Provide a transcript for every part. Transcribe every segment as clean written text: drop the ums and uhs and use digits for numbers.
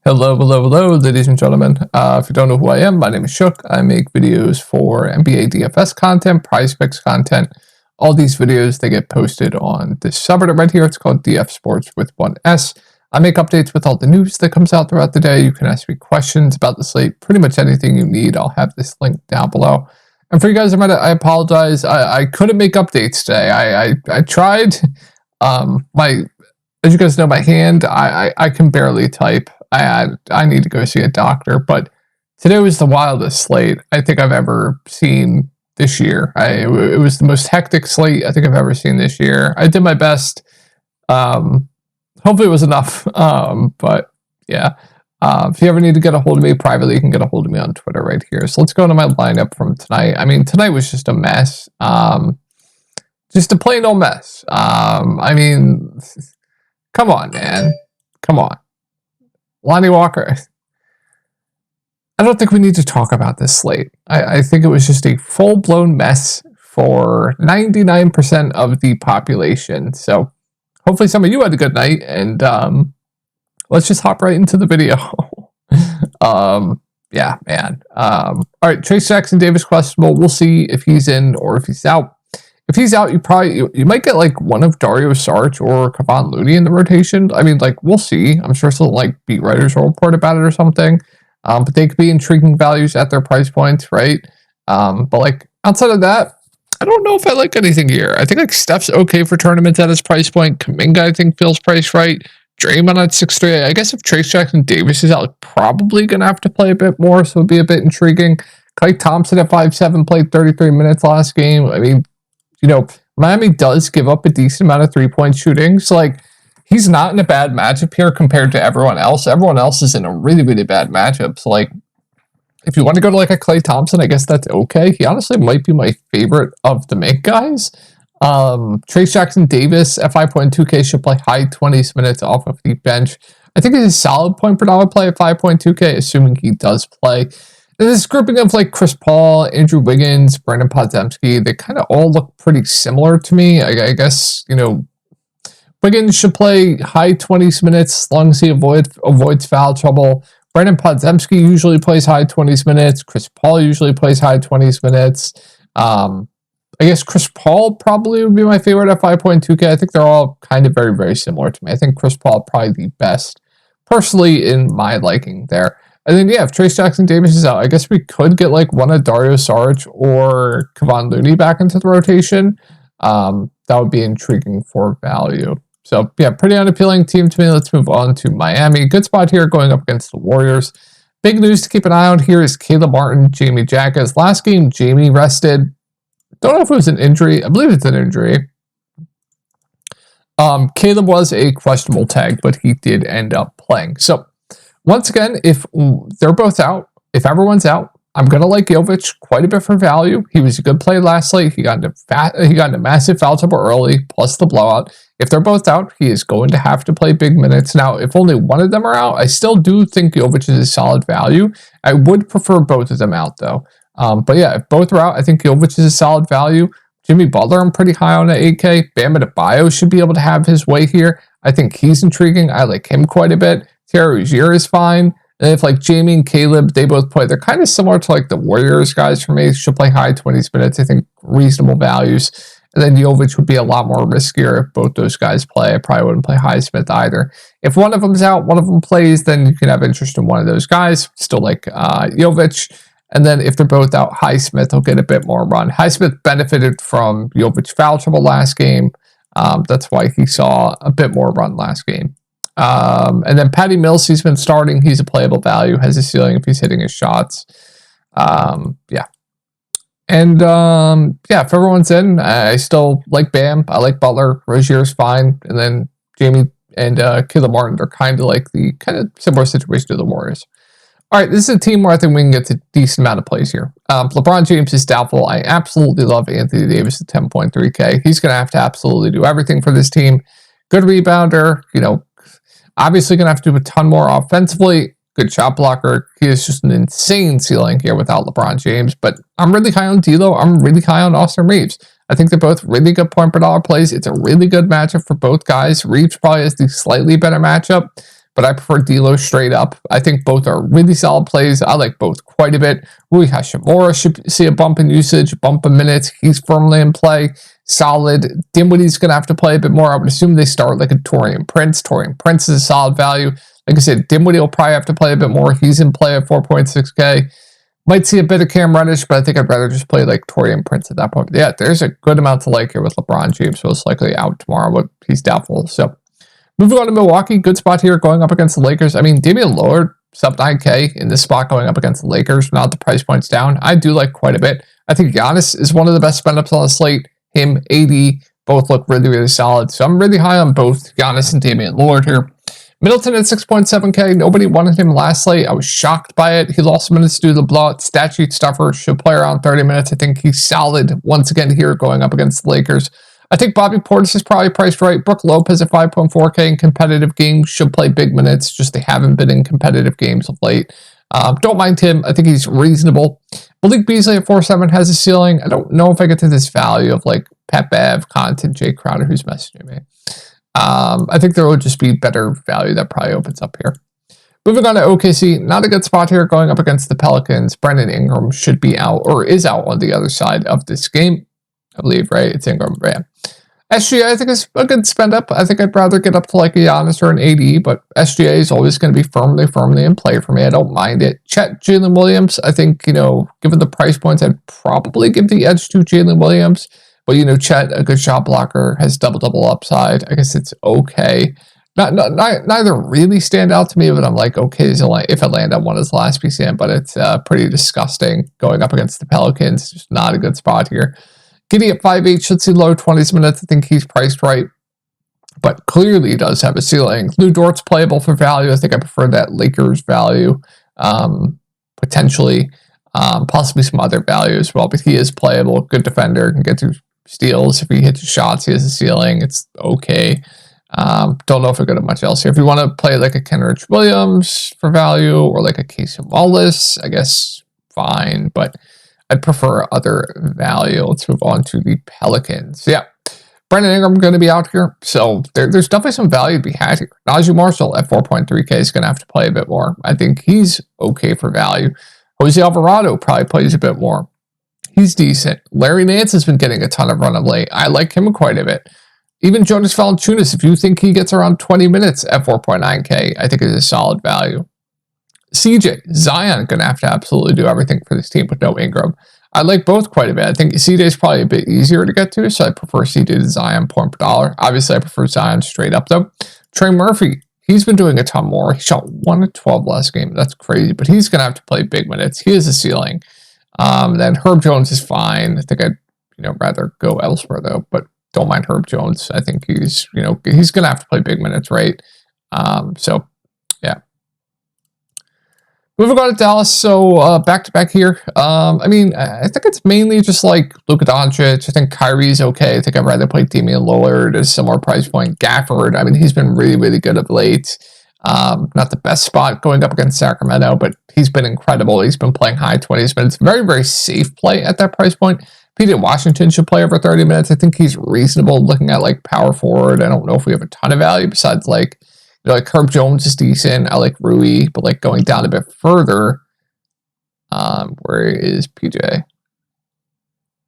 Hello, ladies and gentlemen. If you don't know who I am, my name is Shook. I make videos for NBA DFS content, prize picks content. All these videos, they get posted on this subreddit right here. It's called DF Sports with 1S. I make updates with all the news that comes out throughout the day. You can ask me questions about the slate, pretty much anything you need. I'll have this link down below. And for you guys, I apologize. I couldn't make updates today. I tried. As you guys know, my hand, I can barely type. I need to go see a doctor, but today was the wildest slate I think I've ever seen this year. It was the most hectic slate I think I've ever seen this year. I did my best. Hopefully it was enough. But yeah, if you ever need to get a hold of me privately, you can get a hold of me on Twitter right here. So let's go to my lineup from tonight. I mean, tonight was just a mess. Just a plain old mess. I mean, come on, man. Come on. Lonnie Walker. I don't think we need to talk about this slate. I think it was just a full-blown mess for 99% of the population. So hopefully some of you had a good night, and let's just hop right into the video. Yeah, man. All right, Trace Jackson-Davis questionable. We'll see if he's in or if he's out. If he's out, you might get like one of Dario Saric or Kevon Looney in the rotation. I mean, like, we'll see. I'm sure some like beat writers will report about it or something. But they could be intriguing values at their price points, right? But like outside of that, I don't know if I like anything here. I think like Steph's okay for tournaments at his price point. Kuminga, I think, feels priced right. Draymond at 6'3". I guess if Trace Jackson-Davis is out, probably gonna have to play a bit more, so it'll be a bit intriguing. Klay Thompson at 5'7", played 33 minutes last game. I mean, you know, Miami does give up a decent amount of three-point shooting. So, like, he's not in a bad matchup here compared to everyone else. Everyone else is in a really, really bad matchup. So, like, if you want to go to, like, a Klay Thompson, I guess that's okay. He honestly might be my favorite of the make guys. Trace Jackson-Davis at 5.2K should play high 20s minutes off of the bench. I think it's a solid point per dollar play at 5.2K, assuming he does play. This grouping of like Chris Paul, Andrew Wiggins, Brandon Podziemski, they kind of all look pretty similar to me. I guess, you know, Wiggins should play high 20s minutes as long as he avoids foul trouble. Brandon Podziemski usually plays high 20s minutes. Chris Paul usually plays high 20s minutes. I guess Chris Paul probably would be my favorite at 5.2K. I think they're all kind of very, very similar to me. I think Chris Paul probably the best, personally, in my liking there. And then, yeah, if Trace Jackson-Davis is out, I guess we could get like one of Dario Saric or Kevon Looney back into the rotation. That would be intriguing for value. So, yeah, pretty unappealing team to me. Let's move on to Miami. Good spot here going up against the Warriors. Big news to keep an eye on here is Caleb Martin, Jamie Jackas. Last game, Jamie rested. Don't know if it was an injury. I believe it's an injury. Caleb was a questionable tag, but he did end up playing. So, once again, if they're both out, if everyone's out, I'm going to like Jovic quite a bit for value. He was a good play last night. He got into massive foul trouble early, plus the blowout. If they're both out, he is going to have to play big minutes. Now, if only one of them are out, I still do think Jovic is a solid value. I would prefer both of them out, though. But yeah, if both are out, I think Jovic is a solid value. Jimmy Butler, I'm pretty high on at 8K. Bam Adebayo should be able to have his way here. I think he's intriguing. I like him quite a bit. Terry Rozier is fine. And if like Jamie and Caleb, they both play, they're kind of similar to like the Warriors guys for me. Should play high 20s minutes. I think reasonable values. And then Jovic would be a lot more riskier if both those guys play. I probably wouldn't play Highsmith either. If one of them's out, one of them plays, then you can have interest in one of those guys. Still like Jovic. And then if they're both out, Highsmith will get a bit more run. Highsmith benefited from Jovic foul trouble last game. That's why he saw a bit more run last game. And then Patty Mills, he's been starting. He's a playable value, has a ceiling if he's hitting his shots. Yeah. And yeah, if everyone's in, I still like Bam. I like Butler. Rozier's fine. And then Jamie and Caleb Martin are kind of like the kind of similar situation to the Warriors. All right, this is a team where I think we can get a decent amount of plays here. LeBron James is doubtful. I absolutely love Anthony Davis at 10.3K. He's going to have to absolutely do everything for this team. Good rebounder, you know, obviously going to have to do a ton more offensively. Good shot blocker. He is just an insane ceiling here without LeBron James. But I'm really high on D'Lo. I'm really high on Austin Reeves. I think they're both really good point per dollar plays. It's a really good matchup for both guys. Reeves probably has the slightly better matchup. but I prefer D'Lo straight up. I think both are really solid plays. I like both quite a bit. Rui Hachimura should see a bump in usage, bump in minutes. He's firmly in play. Solid. Dinwiddie's going to have to play a bit more. I would assume they start like a Taurean Prince. Taurean Prince is a solid value. Like I said, Dinwiddie will probably have to play a bit more. He's in play at 4.6K. Might see a bit of Cam Reddish, but I think I'd rather just play like Taurean Prince at that point. But yeah, there's a good amount to like here with LeBron James most likely out tomorrow, but he's doubtful. So moving on to Milwaukee, good spot here going up against the Lakers. I mean, Damian Lillard, sub 9K in this spot going up against the Lakers. Now the price point's down. I do like quite a bit. I think Giannis is one of the best spend-ups on the slate. Him, AD, both look really, really solid. So I'm really high on both Giannis and Damian Lillard here. Middleton at 6.7K. Nobody wanted him last slate. I was shocked by it. He lost minutes due to the blowout. Stat sheet stuffer. Should play around 30 minutes. I think he's solid once again here going up against the Lakers. I think Bobby Portis is probably priced right. Brook Lopez at 5.4K in competitive games. Should play big minutes. Just they haven't been in competitive games of late. Don't mind him. I think he's reasonable. Malik Beasley at 4.7 has a ceiling. I don't know if I get to this value of like Pat Bev, Connaughton, Jay Crowder, who's messaging me. I think there will just be better value that probably opens up here. Moving on to OKC, not a good spot here going up against the Pelicans. Brandon Ingram should be out or is out on the other side of this game. I believe, right? It's Ingram, yeah. SGA, I think, is a good spend up. I think I'd rather get up to like a Giannis or an AD, but SGA is always going to be firmly in play for me. I don't mind it. Chet, Jalen Williams, I think, given the price points, I'd probably give the edge to Jalen Williams. But, Chet, a good shot blocker, has double-double upside. I guess it's okay. Neither really stand out to me, but I'm like, okay, if I land on one as last PCM, but it's pretty disgusting going up against the Pelicans. Just not a good spot here. Giddy at 5'8", should see low 20s minutes. I think he's priced right, but clearly does have a ceiling. Lou Dort's playable for value. I think I prefer that Lakers value, potentially, possibly some other value as well, but he is playable, good defender, can get through steals. If he hits his shots, he has a ceiling. It's okay. Don't know if I got much else here. If you want to play like a Kenrich Williams for value or like a Casey Wallace, I guess fine, but I'd prefer other value. Let's move on to the Pelicans. Yeah, Brandon Ingram going to be out here, so there's definitely some value to be had here. Najee Marshall at 4.3K is going to have to play a bit more. I think he's okay for value. Jose Alvarado probably plays a bit more. He's decent. Larry Nance has been getting a ton of run of late. I like him quite a bit. Even Jonas Valanciunas, if you think he gets around 20 minutes at 4.9K, I think is a solid value. CJ, Zion going to have to absolutely do everything for this team with no Ingram. I like both quite a bit. I think CJ is probably a bit easier to get to, so I prefer CJ to Zion point per dollar. Obviously, I prefer Zion straight up, though. Trey Murphy, he's been doing a ton more. He shot 1 of 12 last game. That's crazy, but he's going to have to play big minutes. He has a ceiling. Then Herb Jones is fine. I think I'd rather go elsewhere though, but don't mind Herb Jones. I think he's he's gonna have to play big minutes, right? So yeah. Moving on to Dallas, so back to back here. I mean, I think it's mainly just like Luka Doncic. I think Kyrie's okay. I think I'd rather play Damian Lillard at a similar price point. Gafford, I mean, he's been really good of late. Not the best spot going up against Sacramento, but he's been incredible. He's been playing high 20s minutes. Very safe play at that price point. PJ Washington should play over 30 minutes. I think he's reasonable looking at like power forward. I don't know if we have a ton of value besides like Herb Jones is decent. I like Rui, but like going down a bit further, where is PJ?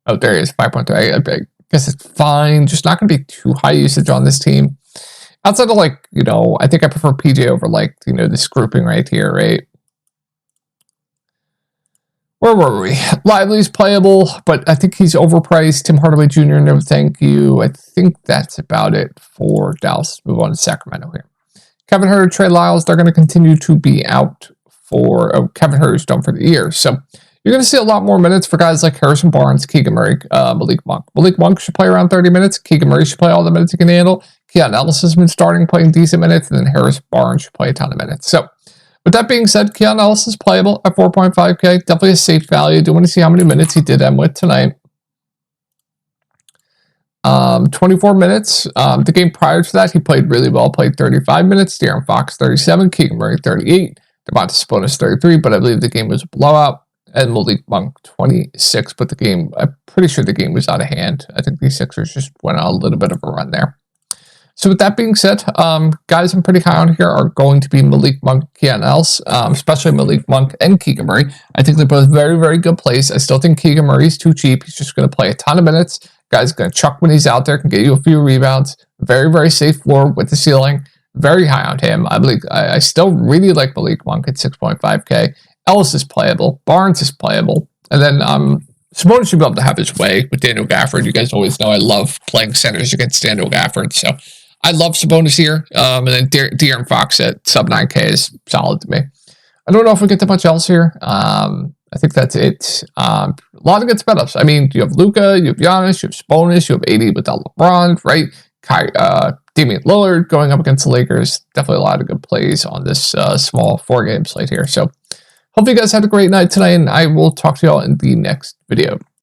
Oh, there he is, 5.3. I guess it's fine. Just not going to be too high usage on this team. Outside of like, I think I prefer PJ over like, this grouping right here, right? Where were we? Lively's playable, but I think he's overpriced. Tim Hardaway Jr., no thank you. I think that's about it for Dallas. Move on to Sacramento here. Kevin Huerter, Trey Lyles, they're going to continue to be out for, Kevin Huerter's done for the year. So you're going to see a lot more minutes for guys like Harrison Barnes, Keegan Murray, Malik Monk. Malik Monk should play around 30 minutes. Keegan Murray should play all the minutes he can handle. Keon Ellis has been playing decent minutes, and then Harris Barnes should play a ton of minutes. So with that being said, Keon Ellis is playable at 4.5K. Definitely a safe value. Do want to see how many minutes he did end with tonight. 24 minutes. The game prior to that, he played really well. Played 35 minutes. De'Aaron Fox, 37. Keegan Murray, 38. Domantas Sabonis, 33. But I believe the game was a blowout. And Malik Monk, 26. But I'm pretty sure the game was out of hand. I think the Sixers just went on a little bit of a run there. So with that being said, guys I'm pretty high on here are going to be Malik Monk, Keon Ellis, especially Malik Monk and Keegan Murray. I think they're both very, very good plays. I still think Keegan Murray's too cheap. He's just going to play a ton of minutes. Guy's going to chuck when he's out there, can get you a few rebounds. Very, very safe floor with the ceiling. Very high on him. I still really like Malik Monk at 6.5K. Ellis is playable. Barnes is playable. And then Sabonis should be able to have his way with Daniel Gafford. You guys always know I love playing centers against Daniel Gafford. So I love Sabonis here. And then De'Aaron Fox at sub 9K is solid to me. I don't know if we get that much else here. I think that's it. A lot of good sped ups. I mean, you have Luka, you have Giannis, you have Sabonis, you have AD without LeBron, right? Damian Lillard going up against the Lakers. Definitely a lot of good plays on this small 4-game slate here. So hope you guys had a great night tonight, and I will talk to y'all in the next video.